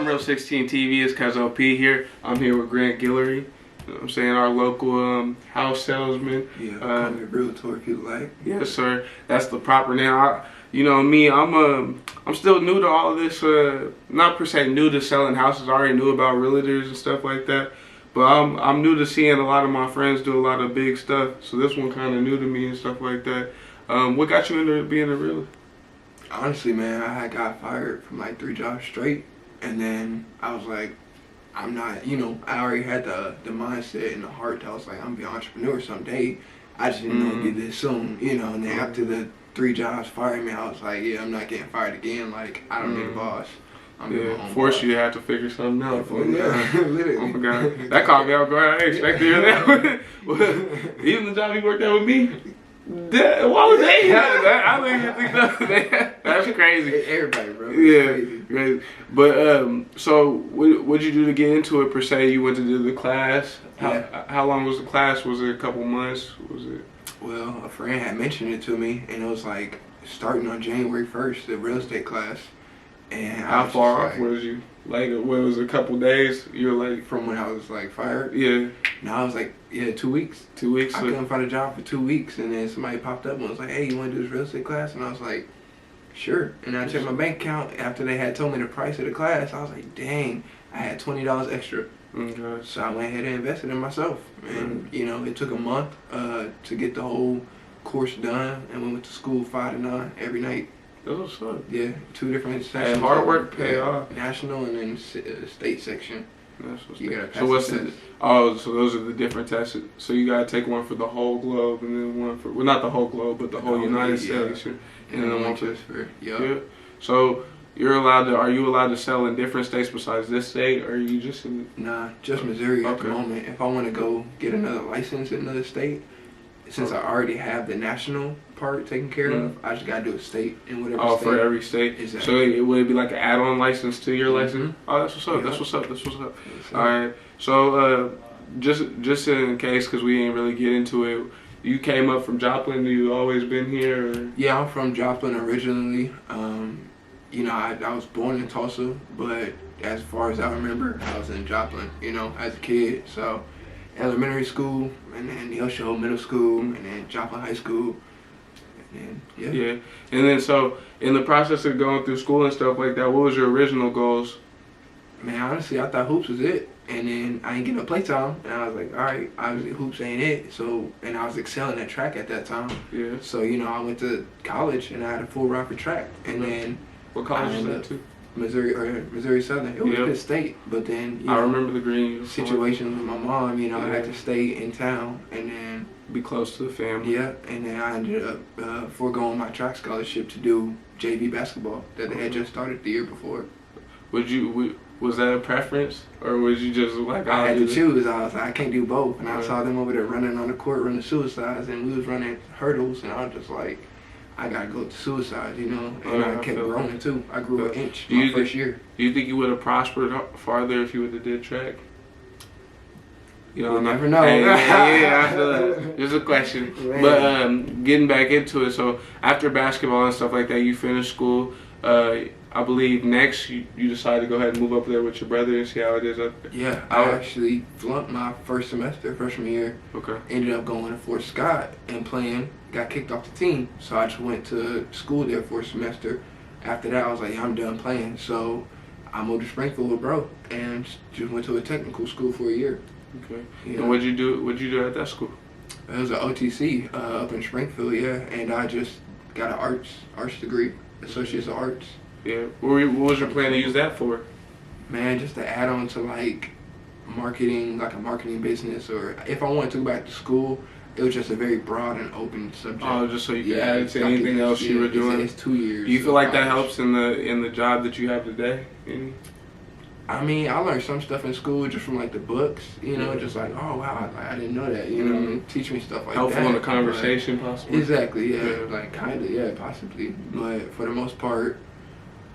Real 16 TV. It's Cuzzo P here. I'm here with Guillory. You know what I'm saying, our local house salesman. Yeah, call me realtor if you like. Yes, sir. That's the proper name. You know me, I'm still new to all of this. Not per se new to selling houses. I already knew about realtors and stuff like that. But I'm new to seeing a lot of my friends do a lot of big stuff. So this one kind of new to me and stuff like that. What got you into being a realtor? Honestly, man, I had got fired from like 3 jobs straight, and then I was like, I'm not, I already had the mindset and the heart that I was like, I'm gonna be an entrepreneur someday. I just didn't know it'd be this soon, and then after the 3 jobs fired me, I was like, yeah, I'm not getting fired again. Like, I don't need a boss. I'm my own force boss. you to have to figure something out. Yeah, literally. Oh my God, that caught me off guard. I didn't expect to hear that. Even the job you worked at with me. Why would they have that? I don't even think that. That's crazy. Everybody, bro. It's crazy. But so what'd you do to get into it per se? You went to do the class. How long was the class? Was it a couple months? Was it? Well, a friend had mentioned it to me, and it was like starting on January 1st, the real estate class. And how far off was you? Like, what was it, a couple days? You were like from when I was like fired. Yeah. No, I was like 2 weeks. 2 weeks. I couldn't find a job for 2 weeks, and then somebody popped up and was like, "Hey, you want to do this real estate class?" And I was like, "Sure." And I checked my bank account after they had told me the price of the class. I was like, "Dang, I had $20 extra." Okay. So I went ahead and invested in myself, and it took a month to get the whole course done, and we went to school 5 to 9 every night. That was fun. Yeah, 2 different sections. And hard work pay off. National and then state section. You gotta pass so what's the test. so those are the different tests. So you gotta take one for the whole globe, and then one for, well, not the whole globe, but the whole United States, and then one for. Yeah. So are you allowed to sell in different states besides this state, or are you just in? Nah, just Missouri at the moment. If I want to go get another license in another state, since I already have the national part taken care of, I just gotta do a state in whatever state. Oh, for every state. Exactly. So it would be like an add-on license to your license. Oh, that's what's up. That's what's up. That's what's up. All right. So just in case, because we didn't really get into it, you came up from Joplin. You always been here? Or? Yeah, I'm from Joplin originally. I was born in Tulsa, but as far as I remember, I was in Joplin. As a kid. So elementary school, and then Neosho Middle School, and then Joplin High School. And and then so in the process of going through school and stuff like that, what was your original goals? Man, honestly, I thought hoops was it, and then I ain't get no playtime, and I was like, all right, obviously hoops ain't it. So, and I was excelling at track at that time. Yeah. So I went to college and I had a full ride for track, and then what college was that to? Missouri Southern. It was Penn State, but then I remember the green situation with my mom. I had to stay in town and then be close to the family. Yeah, and then I ended up foregoing my track scholarship to do JV basketball that they had just started the year before. Was that a preference, or was you just like? I had to choose. I was like, I can't do both, and I saw them over there running on the court, running suicides, and we was running hurdles, and I was just like, I gotta go to suicide, and I kept growing too. I grew an inch my first year. Do you think you would have prospered farther if you would have did track? You never know. I feel that. Just a question. Man. But getting back into it, so after basketball and stuff like that, you finished school. I believe next you decided to go ahead and move up there with your brother and see how it is up there. Yeah, I actually flunked my first semester, freshman year. Okay. Ended up going to Fort Scott and playing. Got kicked off the team, so I just went to school there for a semester. After that, I was like, yeah, I'm done playing. So I moved to Springfield with bro and just went to a technical school for a year. Okay. And what'd you do at that school? It was an OTC up in Springfield, and I just got an arts degree, Associates of Arts. Yeah. What was your plan to use that for? Man, just to add on to like marketing, like a marketing business, or if I wanted to go back to school, it was just a very broad and open subject. Oh, just so you could add it to anything else you were doing. It's 2 years. Do you feel like that helps in the job that you have today? I mean, I learned some stuff in school just from like the books, just like, oh wow, I didn't know that, teach me stuff like helpful that. Helpful in the conversation, possibly. Exactly, like kind of, possibly. But for the most part,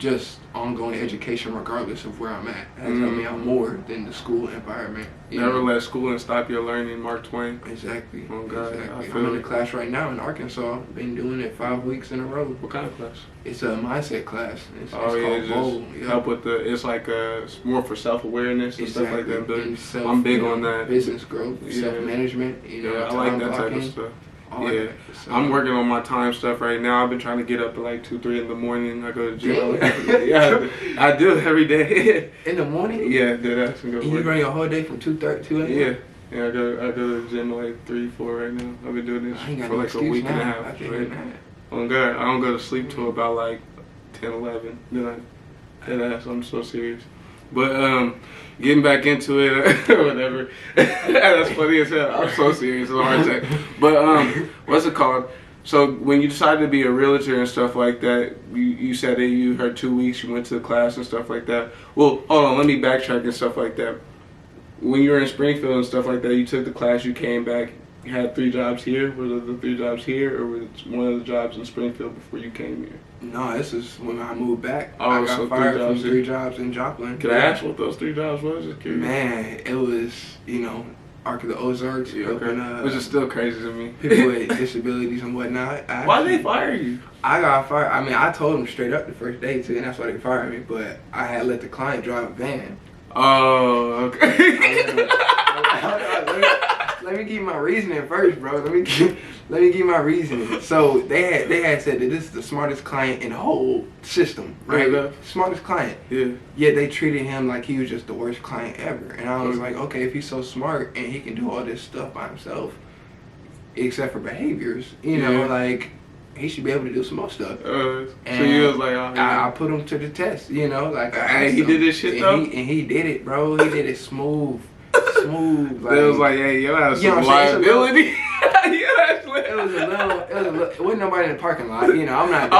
just ongoing education regardless of where I'm at. It has helped me out more than the school environment. Never let schooling stop your learning, Mark Twain. Exactly. Oh, God. Exactly. I'm in a class right now in Arkansas. Been doing it 5 weeks in a row. What kind of class? It's a mindset class. It's Called Bold. Help with it's like it's more for self-awareness and stuff like that. But I'm big on that. Business growth, self-management. I like that type of stuff. Yeah, I'm working on my time stuff right now. I've been trying to get up at like 2, 3 in the morning. I go to the gym. Yeah, I do it every day. In the morning? Yeah, that's and go. And you run your whole day from 2 a.m.? Yeah. I go to the gym like 3, 4 right now. I've been doing this for like a week and a half. Right? Oh God, I don't go to sleep till about like 10, 11. I'm so serious. But getting back into it, whatever. That's funny as hell. I'm so serious. It's hard to say. But what's it called? So when you decided to be a realtor and stuff like that, you said that you had 2 weeks. You went to the class and stuff like that. Well, hold on. Let me backtrack and stuff like that. When you were in Springfield and stuff like that, you took the class. You came back. You had 3 jobs here. Were the 3 jobs here, or was one of the jobs in Springfield before you came here? No, this is when I moved back. Oh, I got fired from 3 jobs in Joplin. Could I ask what those 3 jobs was? Just curious. Man, it was, Ark of the Ozarks. Yeah, okay. Which is still crazy to me. People with disabilities and whatnot. Why did they fire you? I got fired. I mean, I told them straight up the first day too, and that's why they fired me. But I had let the client drive a van. Oh, okay. Let me give you my reasoning first, bro. Let me give you my reasoning. So they had said that this is the smartest client in the whole system, right? Yeah. Smartest client. Yeah. Yet they treated him like he was just the worst client ever. And I was like, okay, if he's so smart and he can do all this stuff by himself, except for behaviors, like he should be able to do some more stuff. So you was like, oh, yeah. I put him to the test, like. Hey, he did this shit though. And he did it, bro. He did it smooth. Like, it was like, hey, yo, that's some liability. It wasn't nobody in the parking lot. I'm not.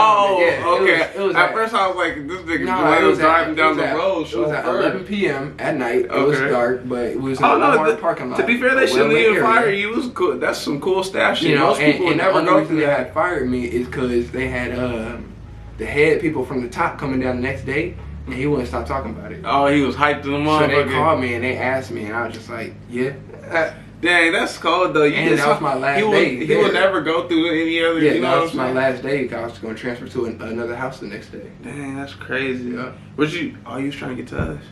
Okay. It was at first I was like, this nigga was driving down the road. It was at 11 p.m. at night. It was dark, but it was in the parking lot. To be fair, they shouldn't even fire you. It was cool. That's some cool staff shit. Most people would never go through that. They had had fired me is because they had the head people from the top coming down the next day. And he wouldn't stop talking about it. Oh, he was hyped in the motherfucker. So they called me and they asked me, and I was just like, yeah. Dang, that's cold though. And that was my last day. He would never go through any other. Yeah, that was my last day. I was going to transfer to another house the next day. Dang, that's crazy. Yeah. You was trying to get to us.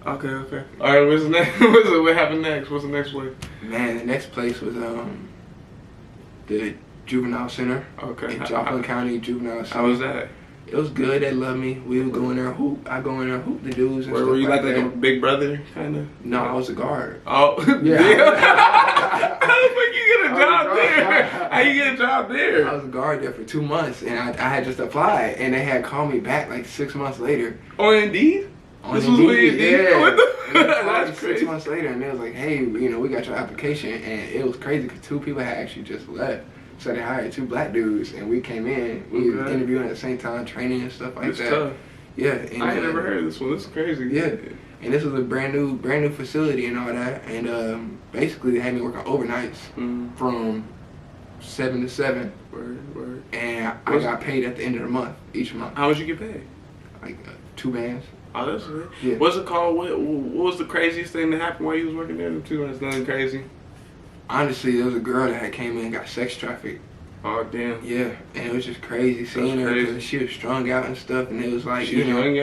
Okay. All right, what's next? What happened next? What's the next place? Man, the next place was the juvenile center. Okay. In Joplin County Juvenile Center. How was that? It was good. They loved me. We would go in there and hoop. I go in there and hoop the dudes and stuff. Were you like a big brother, kind of? No, I was a guard. Oh, yeah. How the fuck you get a job there? How you get a job there? I was a guard there for 2 months, and I had just applied, and they had called me back like 6 months later. On Indeed? This was Indeed, yeah. What the? That's crazy. 6 months later, and they was like, hey, we got your application, and it was crazy because 2 people had actually just left. So they hired 2 black dudes, and we came in. We were interviewing at the same time, training and stuff like that. Tough. Yeah. And, I ain't never heard of this one. This is crazy. Yeah. And this was a brand new facility and all that. And basically they had me working overnights from 7 to 7. Word. And I got paid at the end of the month, each month. How much you get paid? Like 2 bands. Oh, that's good. Yeah. What's it called? What was the craziest thing that happened while you was working there? 2 months, nothing crazy. Honestly, there was a girl that had came in and got sex trafficked. Oh, damn. Yeah, and it was just crazy seeing her because she was strung out and stuff, and it was like, she was young?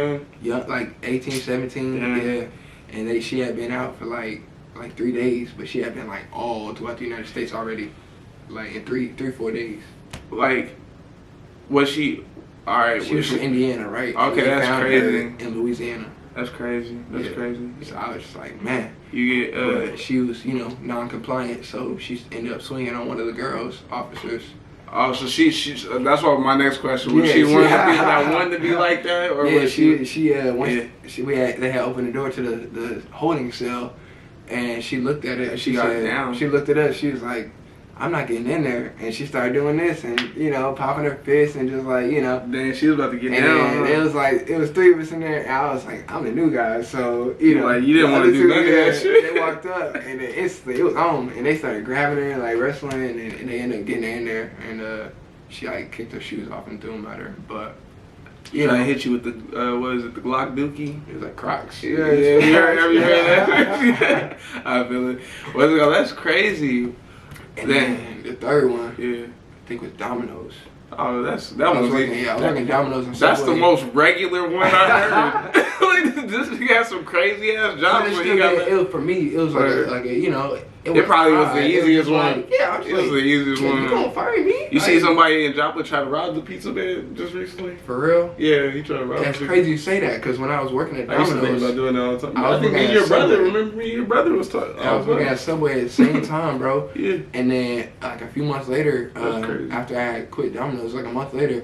Young, like 18, 17, yeah. And she had been out for like 3 days, but she had been like all throughout the United States already, like in 4 days. Like, was she, all right. She was from Indiana, right? Okay, that's crazy. In Louisiana. That's crazy. That's crazy. So I was just like, man. You get, but she was, non-compliant, so she ended up swinging on one of the girls, officers. Oh, so she's that's what my next question was. She wanted to be that one to be like that, or was they had opened the door to the holding cell, and she looked at it. She got down. She looked at us. She was like, I'm not getting in there. And she started doing this and, popping her fist and just like, Then she was about to get down. And it was 3 of us in there and I was like, I'm the new guy. So, like, you didn't want to do none of that shit. They walked up and then instantly, it was on. And they started grabbing her, like wrestling, and they ended up getting her in there. And she like kicked her shoes off and threw them at her. But You Trying know, to hit you with the what is it, the Glock Dookie? it was like Crocs. Yeah, have you heard that? I feel it. What's it called? That's crazy. And then the third one, Yeah. I think was Domino's. Oh, that I was was working Domino's and That's the Subway. most regular one I heard. Like, this nigga had some crazy ass jobs. But it was for me. It was like a you know. It probably was the easiest one. Like, yeah, I was it was the easiest one. You gonna fire me? You see somebody in Joplin try to rob the pizza man just recently? For real? Yeah, he tried to rob. That's crazy you say that because when I was working at I used to think Domino's, about doing that all the time. I was I think me and working your at brother. Subway. Remember me and your brother was talking. I was working at Subway at the same time, bro. Yeah. And then like a few months later, That's crazy. after I had quit Domino's, like a month later,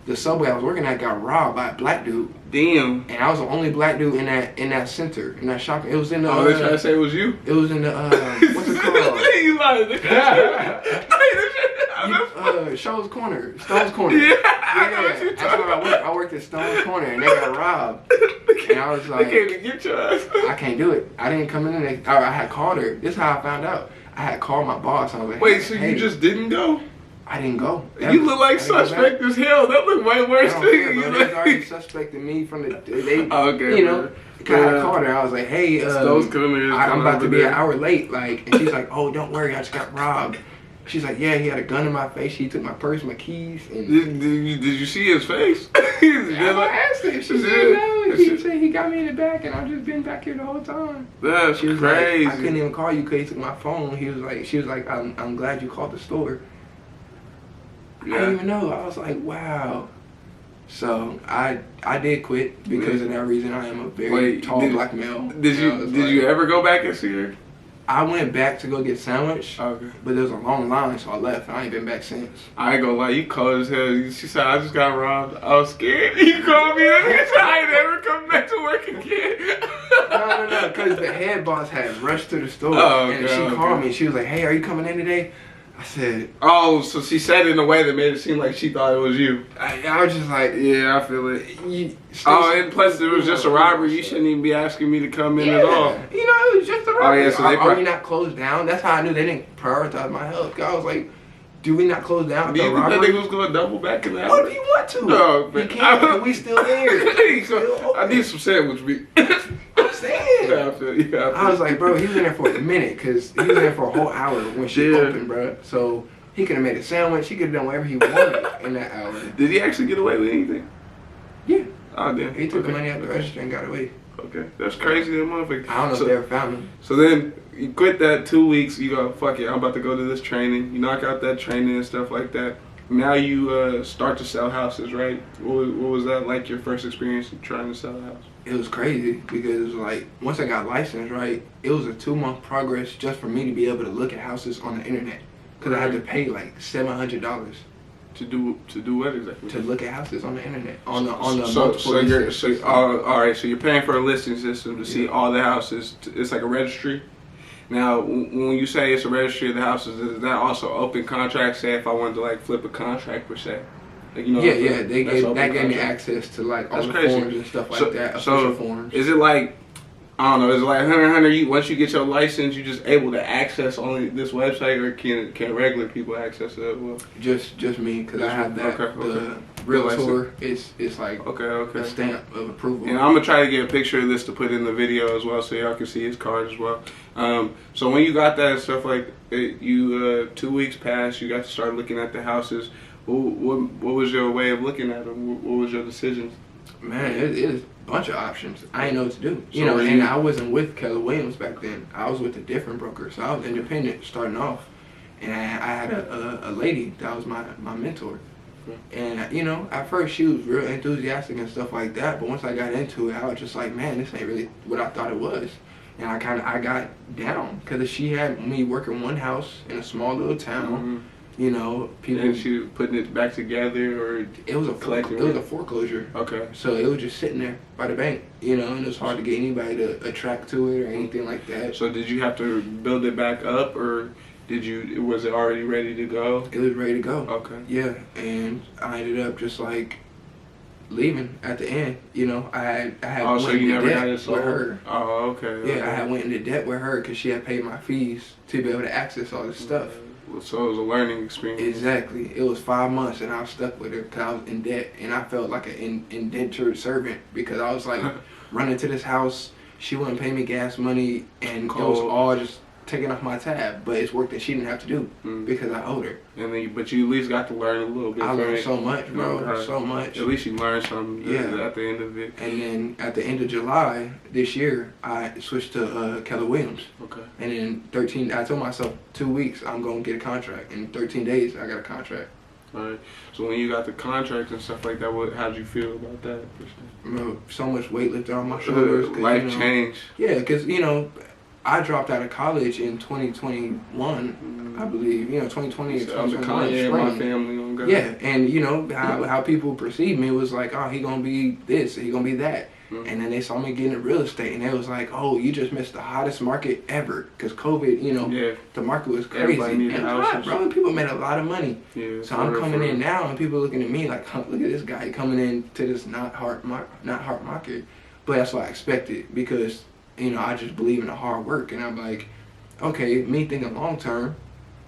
the Subway I was working at got robbed by a black dude. Damn. And I was the only black dude in that center, in that shopping. It was in the. Oh, they trying to say it was you? It was in the. What's it called? You lied. Stone's Corner. Stone's Corner. Yeah, I know what Yeah, you're that's where I worked. I worked at Stone's Corner, and they got robbed. And I was like, They came to get your ass. I can't do it. I didn't come in there. I had called her. This is how I found out. I had called my boss. I was like, Wait, so hey, you just didn't go? I didn't go. You look like suspect as hell. That look way worse I than don't care, you. bro. They was already suspecting me from the. They, Okay, you know. man. Cause I called her. I was like, hey, Those coming I'm about to be an hour late. Like, and she's like, oh, don't worry, I just got robbed. She's like, yeah, he had a gun in my face. He took my purse, my keys, and Did you see his face? I asked her. She said no. He said he got me in the back, and I've just been back here the whole time. That's She was crazy. like, I couldn't even call you because he took my phone. She was like, I'm glad you called the store. Yeah. I didn't even know. I was like, wow. So I did quit because of that reason. I am a very tall black male. Did you ever go back and see her? I went back to go get sandwich, Okay. but there was a long line, so I left. I ain't been back since. I ain't gonna lie, you cold as hell. She said, I just got robbed. I was scared. You called me. I ain't never come back to work again. No, because the head boss had rushed to the store, Oh, and okay, she called me. She was like, hey, are you coming in today? I said... Oh, so she said it in a way that made it seem like she thought it was you. I was just like... Yeah, I feel it. And plus it was just a robbery. You shouldn't even be asking me to come in at all. You know, it was just a robbery. Oh, yeah, so they are we not closed down? That's how I knew they didn't prioritize my health. I was like, do we not close down? Do you think that nigga was going to double back in that? What do you want to? No, he man. can't. We still there. I need some sandwich meat. I'm saying. Yeah, I feel you. I was like, bro, he was in there for a minute because he was in there for a whole hour when she opened, bro. So he could have made a sandwich. He could have done whatever he wanted in that hour. Did he actually get away with anything? Yeah. Oh, damn. He took the money out the register and got away. Okay. That's crazy, that motherfucker. I don't know if they ever found him. So then you quit that 2 weeks. You go, fuck it, I'm about to go to this training. You knock out that training and stuff like that. Now you start to sell houses, right? What was that like, your first experience trying to sell a house? It was crazy because it was like, once I got licensed, right, it was a 2-month progress just for me to be able to look at houses on the internet. Because I had to pay like $700 to do what exactly? To look at houses on the internet. On the multiple all right, so you're paying for a listing system to see all the houses. It's like a registry. Now, when you say it's a registry of the houses, is that also open contract? Say if I wanted to like flip a contract per se. Like, you know, yeah, that gave me access to like all the forms and stuff like that. Official forms. Is it like, I don't know, is it like Hunter, once you get your license, you're just able to access only this website, or can regular people access it as well? Just me, because I have that. The realtor, it's like a stamp of approval. And I'm going to try to get a picture of this to put in the video as well so y'all can see his card as well. So when you got that and stuff like it, you 2 weeks passed, you got to start looking at the houses. What was your way of looking at them? What was your decision? Man, it is a bunch of options. I didn't know what to do. You know, and I wasn't with Keller Williams back then. I was with a different broker, so I was independent starting off. And I had a lady that was my mentor. And, you know, at first she was real enthusiastic and stuff like that, but once I got into it, I was just like, man, this ain't really what I thought it was. And I got down because she had me working one house in a small little town. Mm-hmm. You know, people. And she was putting it back together, or it was a foreclosure. Okay. So it was just sitting there by the bank, you know, and it was hard to get anybody to attract to it or anything like that. So did you have to build it back up, or was it already ready to go? It was ready to go. Okay. Yeah, and I ended up just like leaving at the end. You know, I had went into never debt got it sold? with her. Oh, okay. Yeah, I had went into debt with her because she had paid my fees to be able to access all this stuff. So it was a learning experience. Exactly. It was 5 months, and I was stuck with her because I was in debt, and I felt like an indentured servant because I was like running to this house. She wouldn't pay me gas money, and it was all just taken off my tab. But it's work that she didn't have to do because I owed her. And then, but you at least got to learn a little bit. I learned so much, bro. So much. At least you learned something. Yeah. At the end of it. And then at the end of July this year, I switched to Keller Williams. Okay. And in I told myself 2 weeks I'm gonna get a contract. In 13 days, I got a contract. All right. So when you got the contract and stuff like that, how'd you feel about that? Bro, so much weight lifted on my shoulders. Life change. Yeah, because I dropped out of college in 2021, I believe. 2020 or 2021. My family on God. Yeah, and how people perceived me was like, oh, he gonna be this, he gonna be that. And then they saw me getting into real estate, and they was like, oh, you just missed the hottest market ever. Because COVID, the market was crazy. And hot, bro, and people made a lot of money. Yeah, so I'm coming in now, and people looking at me like, huh, look at this guy coming into this not hard market. But that's what I expected because, I just believe in the hard work. And I'm like, okay, me thinking long term,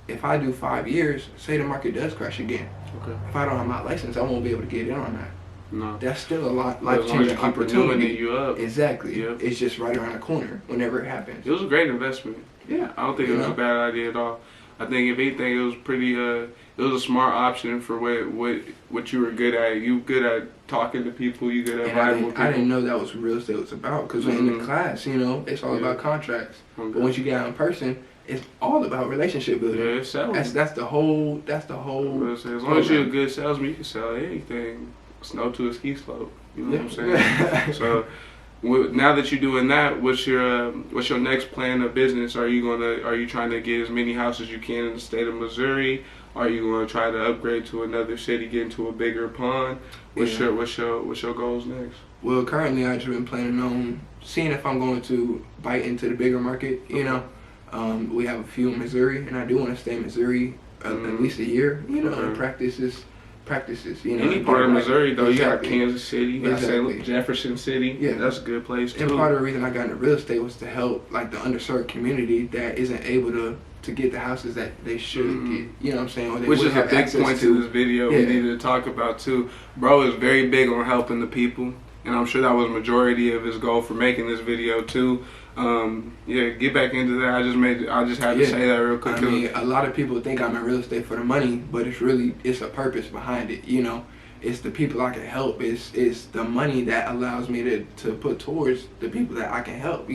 if I do 5 years, say the market does crash again. Okay. If I don't have my license, I won't be able to get in on that. No. That's still a life-changing opportunity. You up. Exactly. Yep. It's just right around the corner whenever it happens. It was a great investment. Yeah. I don't think it was a bad idea at all. I think if anything, it was pretty. It was a smart option for what you were good at. You good at talking to people. You good at vibing with people. I didn't know that was what real estate was about because in the class, it's all about contracts. Okay. But once you get out in person, it's all about relationship building. Yeah, it's selling. That's the whole. As long as you're a good salesman, you can sell anything. Snow to a ski slope. You know what I'm saying? So now that you're doing that, what's your next plan of business? Are you trying to get as many houses as you can in the state of Missouri? Are you going to try to upgrade to another city, get into a bigger pond? What's your goals next? Well, currently I've just been planning on seeing if I'm going to bite into the bigger market. We have a few in Missouri, and I do want to stay in Missouri at least a year. And practices. Any part of Missouri though, exactly. You got Kansas City, you got Jefferson City. Yeah, that's a good place too. And part of the reason I got into real estate was to help the underserved community that isn't able to get the houses that they should get. You know what I'm saying? Or they Which is a big point to this video we needed to talk about too. Bro is very big on helping the people, and I'm sure that was majority of his goal for making this video too. Get back into that. I just had to say that real quick. I mean, a lot of people think I'm in real estate for the money, but it's a purpose behind it. It's the people I can help. It's the money that allows me to put towards the people that I can help.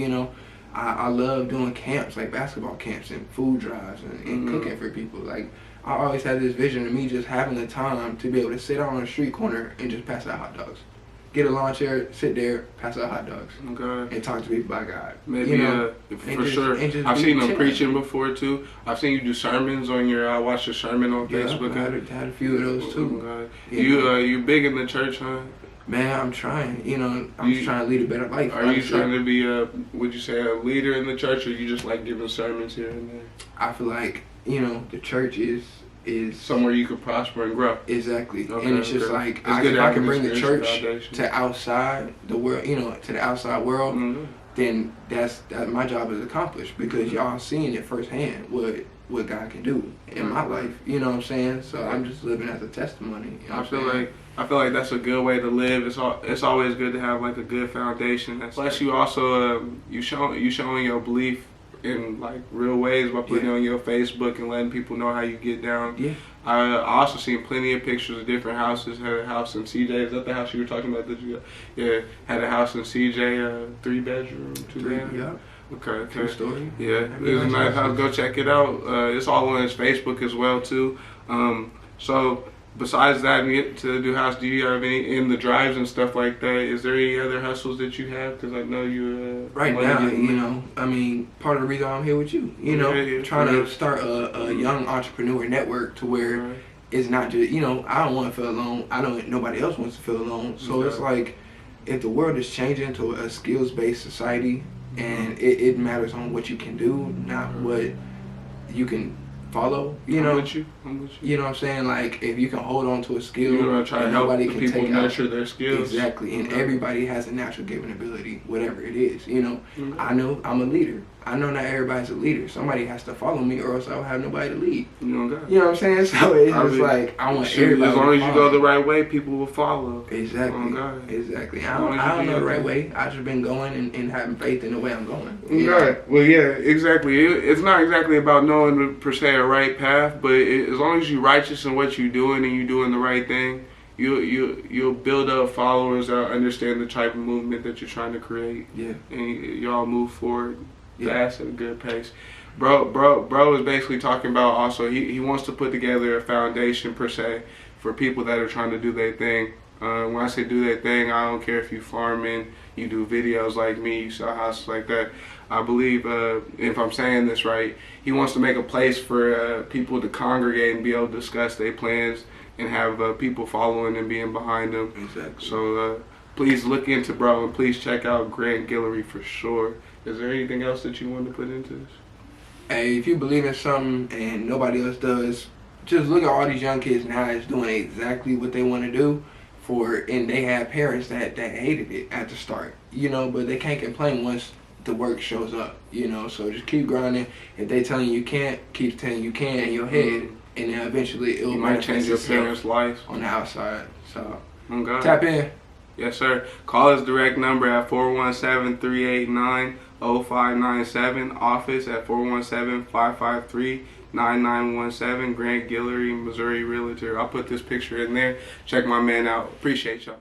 I love doing camps, like basketball camps and food drives and cooking for people. Like, I always had this vision of me just having the time to be able to sit out on a street corner and just pass out hot dogs. Get a lawn chair, sit there, pass out hot dogs, and talk to people about God. Maybe for sure. I've seen them preaching before too. I've seen you do sermons on your. I watched your sermon on Facebook. I had a few of those too. You big in the church, huh? Man, I'm trying. I'm just trying to lead a better life. Are you trying to be would you say a leader in the church, or you just like giving sermons here and there? I feel like the church is somewhere you could prosper and grow. Exactly. Okay, and it's just like if I can bring the church to outside the world, to the outside world, then that's my job is accomplished because y'all seeing it firsthand what God can do in my life. You know what I'm saying? So I'm just living as a testimony. I feel like that's a good way to live. It's always good to have like a good foundation. Plus, you also you showing your belief in like real ways by putting it on your Facebook and letting people know how you get down. Yeah. I also seen plenty of pictures of different houses. Had a house in CJ. Is that the house you were talking about? Had a house in CJ, 3 bedroom, 2 bedroom. Yeah. Okay. 2-story. Yeah, it's a nice house. Go check it out. It's all on his Facebook as well too. So besides that, and get to do house, do you have any in the drives and stuff like that? Is there any other hustles that you have? Because I know you right now, part of the reason I'm here with you, trying to start a young entrepreneur network to where it's not just, I don't want to feel alone. I know nobody else wants to feel alone. So it's like, if the world is changing to a skills-based society, and it matters on what you can do, not what you can follow, I'm with you. You know what I'm saying? Like, if you can hold on to a skill, you're gonna try to help the people nurture their skills. Exactly, and everybody has a natural given ability, whatever it is. I know I'm a leader. I know not everybody's a leader. Somebody has to follow me, or else I will have nobody to lead. You know what? You know what I'm saying? So it's just like I want everybody. As long as to you follow go the me. right way, people will follow. Exactly. Oh, Exactly. I don't know the right way. I just been going and having faith in the way I'm going. Okay. Well, yeah, exactly. It's not exactly about knowing per se a right path, but as long as you're righteous in what you're doing and you're doing the right thing, you'll build up followers that understand the type of movement that you're trying to create. Yeah. And y'all move forward fast at a good pace. Bro is basically talking about also he wants to put together a foundation per se for people that are trying to do their thing. When I say do their thing, I don't care if you farming, you do videos like me, you sell houses like that. I believe, if I'm saying this right, he wants to make a place for people to congregate and be able to discuss their plans and have people following and being behind them. Exactly. So please look into bro and please check out Grant Guillory for sure. Is there anything else that you want to put into this? Hey, if you believe in something and nobody else does, just look at all these young kids now that's doing exactly what they want to do. And they have parents that hated it at the start, you know, but they can't complain once the work shows up, you know. So just keep grinding. If they telling you can't, keep telling you can in your head, and then eventually it will might change your parents' life on the outside. So tap in. Yes, sir. Call us direct number at 417-389-0597. Office at 417-553-9917. Grant Guillory, Missouri Realtor. I'll put this picture in there. Check my man out. Appreciate y'all.